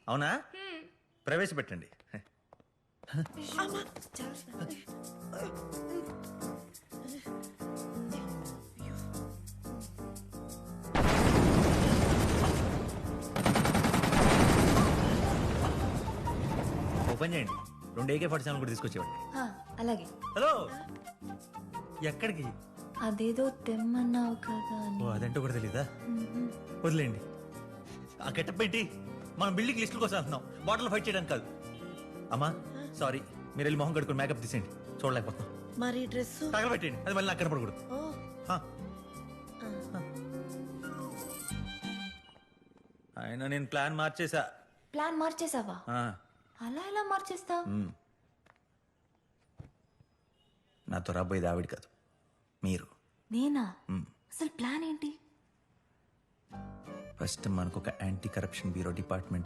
అవునా ప్రవేశపెట్టండి. ఓపెన్ చేయండి. 2 AK-47 కూడా తీసుకొచ్చేవాడి. అలాగే. హలో, ఎక్కడికి? అదేదో తెమ్మన్నావు కదా అని. ఓ అదంటూ కూడా తెలీదా? వదిలేండి. ఆ గెటప్ ఏంటి? మనం బిల్డింగ్ లిస్టుల కోసం వెళ్తున్నాం, బాటిల్ ఫైట్ చేయడానికి కాదు. అమ్మా సారీ, మీరు వెళ్ళి మొహం కడుకుని మేకప్ తీసేయండి, చూడలేకపోతున్నాం. మరి డ్రెస్ తగలబెట్టండి, అది మళ్ళీ నాకు కనపడకూడదు. ఆయన నేను ప్లాన్ మార్చేసా. ప్లాన్ మార్చేసావా? అలా ఎలా మార్చేస్తావు? నాతో రాబోయేది ఆవిడ కాదు, మీరు. నేనా? అసలు ప్లాన్ ఏంటి? ఫస్ట్ మనకు ఒక యాంటీ కరప్షన్ బ్యూరో డిపార్ట్మెంట్